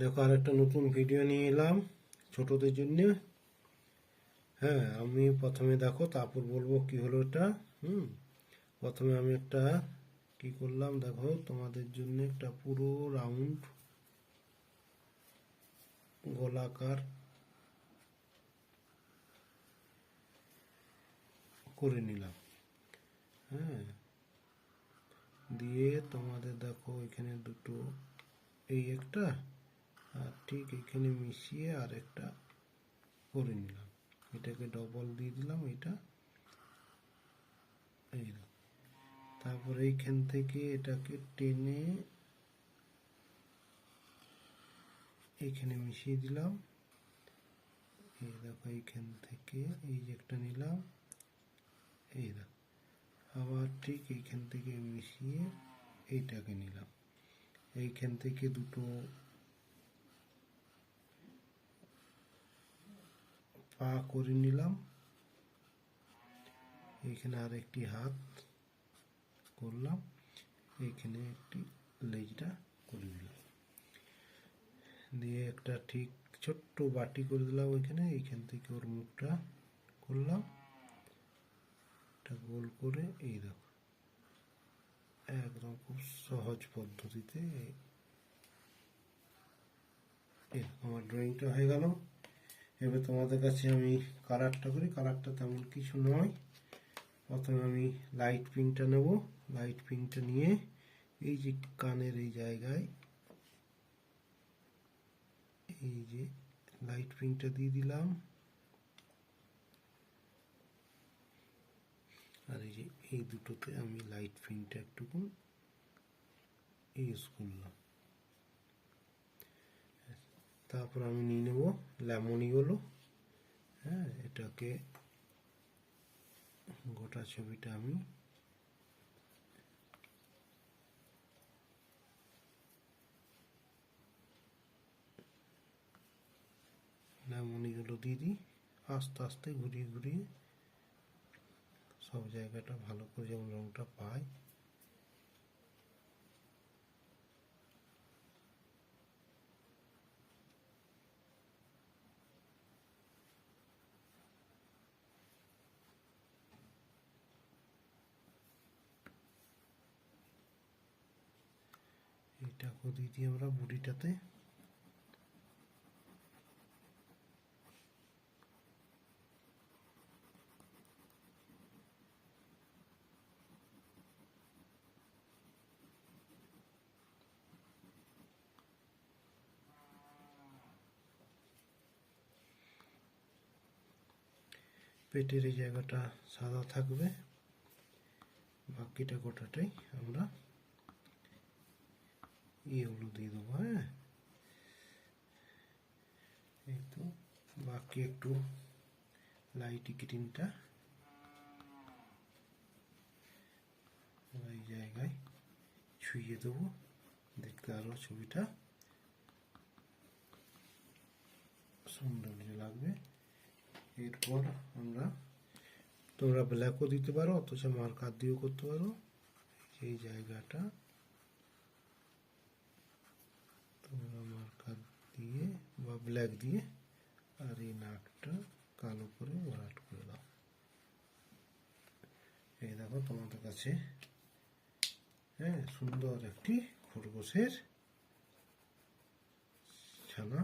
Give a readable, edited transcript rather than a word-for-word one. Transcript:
দেখো, আরেকটা নতুন ভিডিও নিয়ে এলাম ছোটদের জন্য। হ্যাঁ, আমি প্রথমে দেখো, তারপর বলবো কি হলো এটা। প্রথমে আমি একটা কি করলাম দেখো, তোমাদের জন্য একটা পুরো রাউন্ড গোলাকার করে নিলাম। হ্যাঁ, দিয়ে তোমাদের দেখো এখানে দুটো, এই একটা আর ঠিক এখানে মিশিয়ে আর একটা করে নিলাম। এটাকে ডবল দিয়ে দিলাম, এটা এই। তারপরে এইখান থেকে এটাকে টেনে এইখানে মিশিয়ে দিলাম। এই দেখো, এইখান থেকে এই যে একটা নিলাম, এই দেখো, আবার ঠিক এইখান থেকে মিশিয়ে এইটাকে নিলাম। এইখান থেকে দুটো পা করে নিলাম, এইখানে আর একটি হাত করলাম, এইখানে একটি লেজটা করে দিলাম, দিয়ে একটা ঠিক ছোট্ট বাটি করে দিলাম ওইখানে। এইখান থেকে ওর মুখটা করলাম, এটা গোল করে। এই দেখো, একদম খুব সহজ পদ্ধতিতে আমার ড্রয়িংটা হয়ে গেল। এবার তোমাদের কাছে আমি কালারটা করি। কালারটা তেমন কিছু নয়, প্রথমে আমি লাইট পিঙ্কটা নেব। লাইট পিঙ্কটা নিয়ে এই যে কানের এই জায়গায় এই যে লাইট পিঙ্কটা দিয়ে দিলাম, আর এই যে এই দুটোতে আমি লাইট পিঙ্কটা একটুকু ইউজ করলাম। তারপর আমি নিয়ে নেব লেমন ইয়েলো। হ্যাঁ, এটাকে গোটা ছবিটা আমি লেমন ইয়েলো দিয়ে দিই। আস্তে আস্তে ঘুরিয়ে ঘুরিয়ে সব জায়গাটা ভালো করে যেমন রঙটা পায়। এইটাকে দিয়ে দিই আমরা বুড়িটাতে। পেটের এই জায়গাটা সাদা থাকবে, বাকিটা গোটাটাই আমরা ইয়েগুলো দিয়ে দেবো। হ্যাঁ, এই তো বাকি একটু লাইট গ্রিনটা এই জায়গায় ছুঁয়ে দেবো, দেখতে আরো ছবিটা সৌন্দর্য লাগবে। এরপর আমরা, তোমরা ব্ল্যাকও দিতে পারো অথচ মার্কার দিয়েও করতে পারো। এই জায়গাটা তোমরা মার্কার দিয়ে বা ব্ল্যাক দিয়ে আর এই নাকটা কালো করে ভরাট করে দাও। এই দেখো তোমাদের কাছে হ্যাঁ সুন্দর একটি খরগোশের ছানা